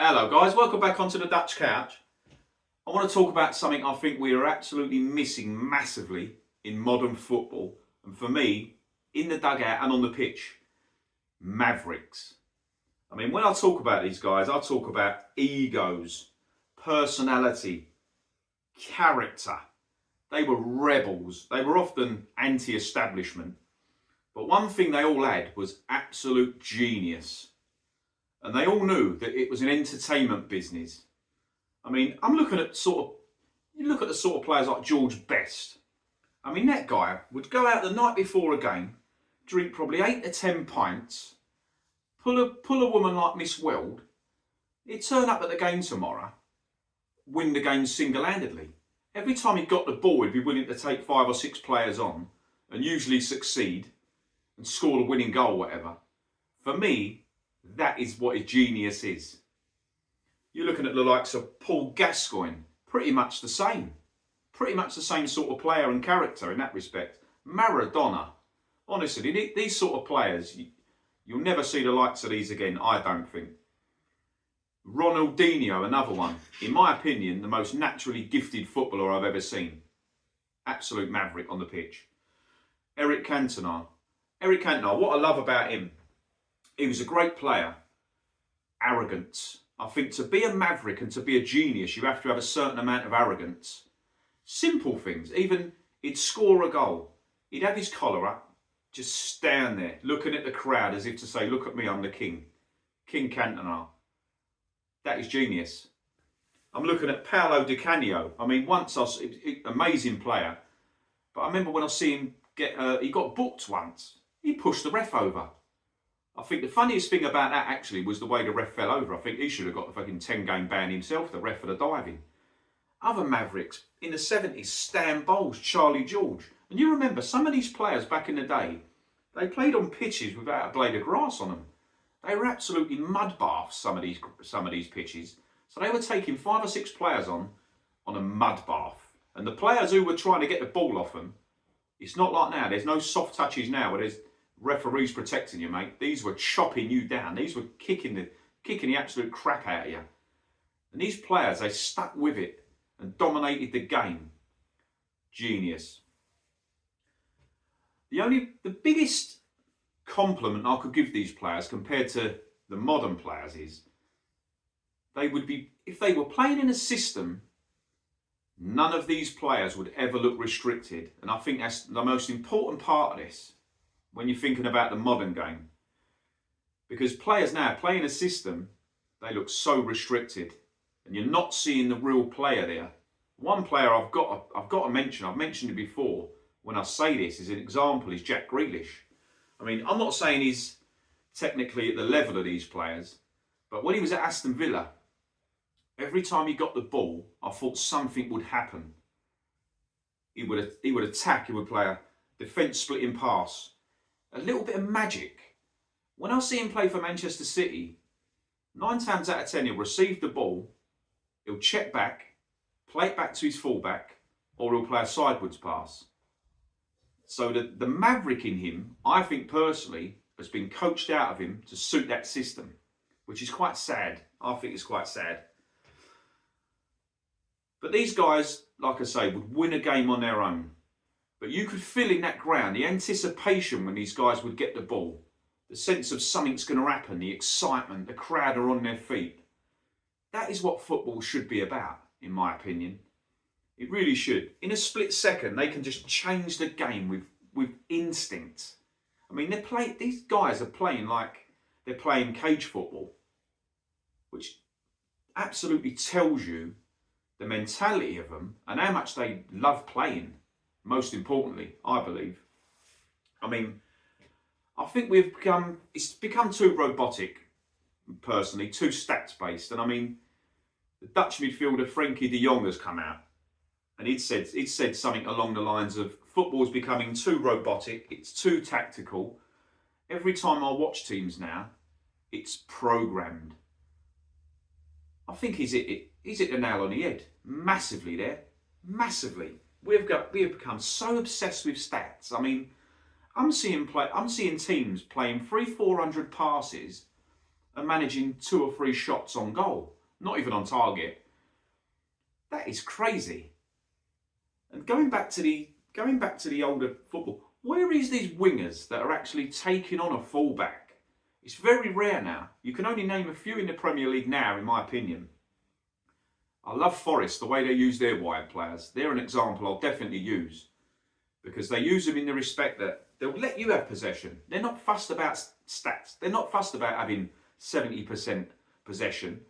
Hello guys, welcome back onto the Dutch couch. I want to talk about something I think we are absolutely missing massively in modern football, and for me, in the dugout and on the pitch, mavericks. I mean, when I talk about these guys, I talk about egos, personality, character. They were rebels. They were often anti-establishment. But one thing they all had was absolute genius. And they all knew that it was an entertainment business. I mean, I'm looking at you look at the sort of players like George Best. I mean, that guy would go out the night before a game, drink probably 8 to 10 pints, pull a woman like Miss Weld. He'd turn up at the game tomorrow, win the game single-handedly. Every time he got the ball, he'd be willing to take 5 or 6 players on and usually succeed and score the winning goal, whatever. For me, that is what a genius is. You're looking at the likes of Paul Gascoigne, pretty much the same. Pretty much the same sort of player and character in that respect. Maradona. Honestly, these sort of players, you'll never see the likes of these again, I don't think. Ronaldinho, another one. In my opinion, the most naturally gifted footballer I've ever seen. Absolute maverick on the pitch. Eric Cantona. What I love about him, he was a great player. Arrogance. I think to be a maverick and to be a genius, you have to have a certain amount of arrogance. Simple things. Even he'd score a goal. He'd have his collar up, just stand there, looking at the crowd as if to say, look at me, I'm the king. King Cantona. That is genius. I'm looking at Paolo Di Canio. I mean, amazing player. But I remember when I see him he got booked once. He pushed the ref over. I think the funniest thing about that actually was the way the ref fell over. I think he should have got the fucking 10-game ban himself, the ref for the diving. Other mavericks in the 70s, Stan Bowles, Charlie George. And you remember some of these players back in the day, they played on pitches without a blade of grass on them. They were absolutely mud baths, some of these pitches. So they were taking 5 or 6 players on a mud bath. And the players who were trying to get the ball off them, it's not like now. There's no soft touches now where there's referees protecting you, mate. These were chopping you down. These were kicking the absolute crap out of you. And these players, they stuck with it and dominated the game. Genius. The biggest compliment I could give these players compared to the modern players is if they were playing in a system, none of these players would ever look restricted. And I think that's the most important part of this when you're thinking about the modern game. Because players now play in a system, they look so restricted. And you're not seeing the real player there. One player I've got to mention, I've mentioned it before, when I say this as an example, is Jack Grealish. I mean, I'm not saying he's technically at the level of these players, but when he was at Aston Villa, every time he got the ball, I thought something would happen. He would attack, he would play a defence splitting pass. A little bit of magic. When I see him play for Manchester City, 9 times out of 10 he'll receive the ball, he'll check back, play it back to his fullback, or he'll play a sideways pass. So the maverick in him, I think personally, has been coached out of him to suit that system, which is quite sad. I think it's quite sad. But these guys, like I say, would win a game on their own. But you could feel in that ground the anticipation when these guys would get the ball, the sense of something's going to happen, the excitement, the crowd are on their feet. That is what football should be about, in my opinion. It really should. In a split second, they can just change the game with instinct. I mean, these guys are playing like they're playing cage football, which absolutely tells you the mentality of them and how much they love playing. Most importantly, I believe. I mean, I think it's become too robotic, personally, too stats based. And I mean, the Dutch midfielder Frankie de Jong has come out and he'd said something along the lines of football's becoming too robotic, it's too tactical. Every time I watch teams now, it's programmed. I think he's hit the nail on the head. Massively there. Massively. We have become so obsessed with stats. I mean, I'm seeing teams playing 300-400 passes and managing 2 or 3 shots on goal, not even on target. That is crazy. And going back to the older football, where is these wingers that are actually taking on a fullback? It's very rare now. You can only name a few in the Premier League now, in my opinion. I love Forest, the way they use their wide players. They're an example I'll definitely use, because they use them in the respect that they'll let you have possession. They're not fussed about stats. They're not fussed about having 70% possession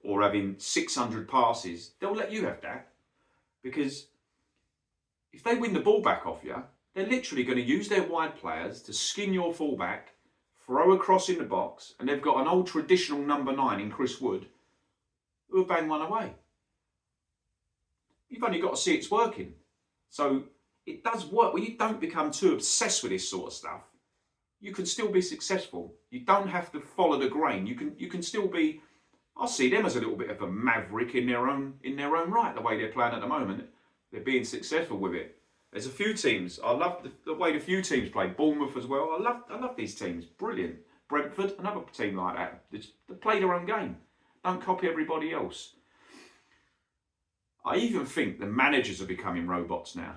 or having 600 passes. They'll let you have that, because if they win the ball back off you, they're literally going to use their wide players to skin your fullback, throw a cross in the box, and they've got an old traditional number 9 in Chris Wood who'll bang one away. You've only got to see it's working. So it does work. When you don't become too obsessed with this sort of stuff, you can still be successful. You don't have to follow the grain. You can still be. I see them as a little bit of a maverick in their own right. The way they're playing at the moment, they're being successful with it. There's a few teams. I love the way the few teams play. Bournemouth as well. I love these teams. Brilliant. Brentford, another team like that. They play their own game. Don't copy everybody else. I even think the managers are becoming robots now.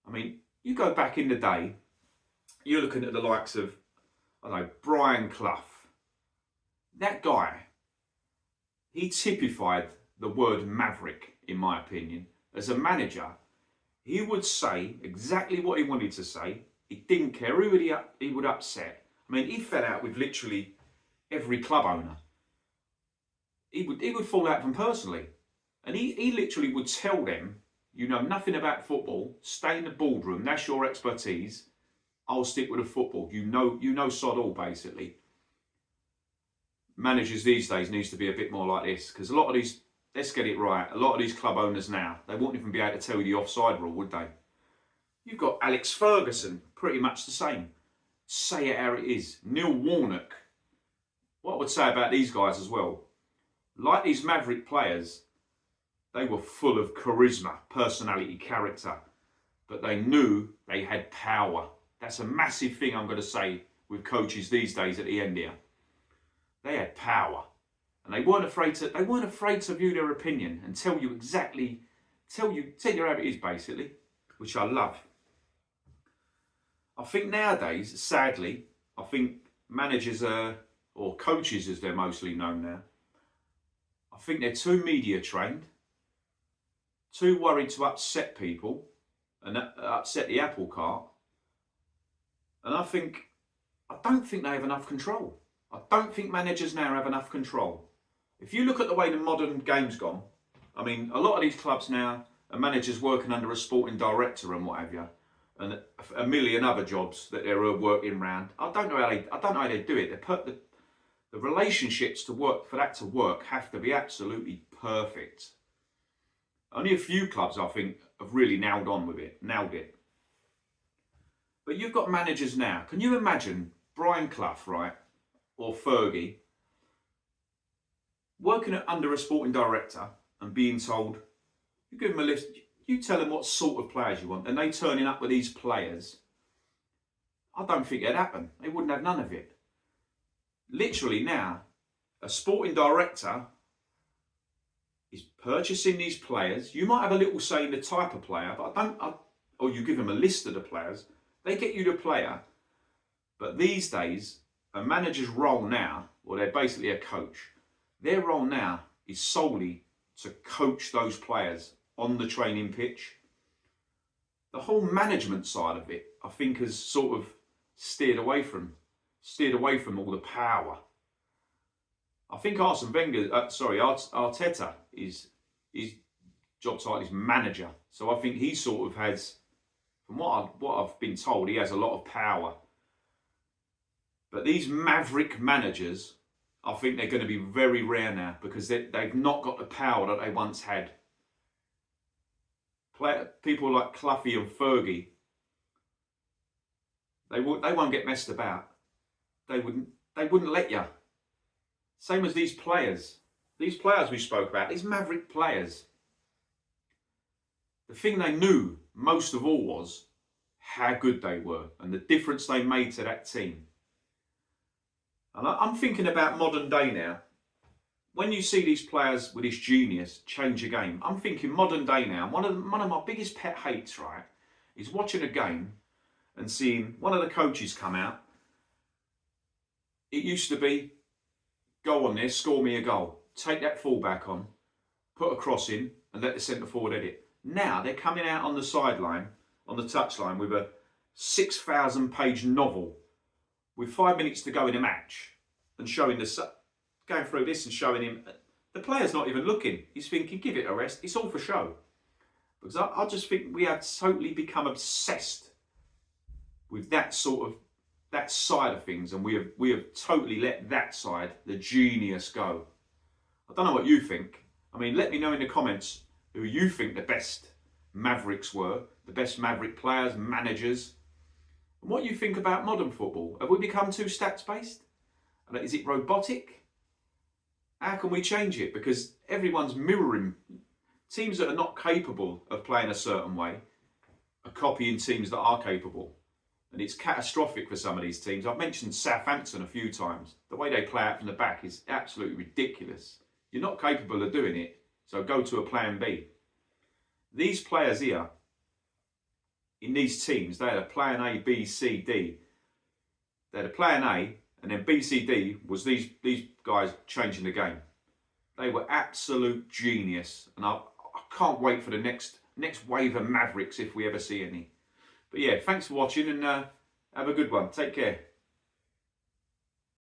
I mean, you go back in the day, you're looking at the likes of, I don't know, Brian Clough. That guy, he typified the word maverick, in my opinion. As a manager, he would say exactly what he wanted to say. He didn't care who he would upset. I mean, he fell out with literally every club owner. He would fall out from personally. And he literally would tell them, you know nothing about football, stay in the boardroom, that's your expertise, I'll stick with the football. You know sod all, basically. Managers these days needs to be a bit more like this, because a lot of these, let's get it right, a lot of these club owners now, they won't even be able to tell you the offside rule, would they? You've got Alex Ferguson, pretty much the same. Say it how it is. Neil Warnock. What I would say about these guys as well, like these maverick players, they were full of charisma, personality, character, but they knew they had power. That's a massive thing I'm going to say with coaches these days at the end here. They had power, and they weren't afraid to view their opinion and tell you exactly, tell you how it is, basically, which I love. I think nowadays, sadly, I think managers or coaches as they're mostly known now, I think they're too media trained, too worried to upset people and upset the apple cart. And I don't think they have enough control. I don't think managers now have enough control. If you look at the way the modern game's gone, I mean, a lot of these clubs now are managers working under a sporting director and what have you, and a million other jobs that they're working around. I don't know how they do it. The relationships for that to work have to be absolutely perfect. Only a few clubs, I think, have really nailed it. But you've got managers now. Can you imagine Brian Clough, right, or Fergie, working under a sporting director and being told, you give them a list, you tell them what sort of players you want, and they turning up with these players? I don't think it'd happen. They wouldn't have none of it. Literally now, a sporting director is purchasing these players. You might have a little say in the type of player, but or you give them a list of the players. They get you the player. But these days, a manager's role now, or they're basically a coach, their role now is solely to coach those players on the training pitch. The whole management side of it, I think, has sort of steered away from all the power. I think Arteta his job title is manager. So I think he sort of has, from what I've been told, he has a lot of power. But these maverick managers, I think they're going to be very rare now, because they've not got the power that they once had. People like Cloughie and Fergie, they won't get messed about. They wouldn't let you. Same as these players. These players we spoke about, these maverick players. The thing they knew most of all was how good they were and the difference they made to that team. And I'm thinking about modern day now. When you see these players with this genius change a game, I'm thinking modern day now. One of my biggest pet hates, right, is watching a game and seeing one of the coaches come out. It used to be, go on there, score me a goal. Take that fullback on, put a cross in, and let the centre forward edit. Now they're coming out on the sideline, on the touchline, with a 6,000 page novel with 5 minutes to go in a match and showing going through this and showing him. The player's not even looking. He's thinking, give it a rest. It's all for show. Because I just think we have totally become obsessed with that side of things, and we have totally let that side, the genius, go. I don't know what you think. I mean, let me know in the comments who you think the best Mavericks were, the best Maverick players, managers, and what you think about modern football. Have we become too stats-based? Is it robotic? How can we change it? Because everyone's mirroring. Teams that are not capable of playing a certain way are copying teams that are capable. And it's catastrophic for some of these teams. I've mentioned Southampton a few times. The way they play out from the back is absolutely ridiculous. You're not capable of doing it, so go to a plan B. These players here, in these teams, they had a plan A, B, C, D. They had a plan A, and then B, C, D was these guys changing the game. They were absolute genius, and I can't wait for the next wave of Mavericks if we ever see any. But yeah, thanks for watching, and have a good one. Take care.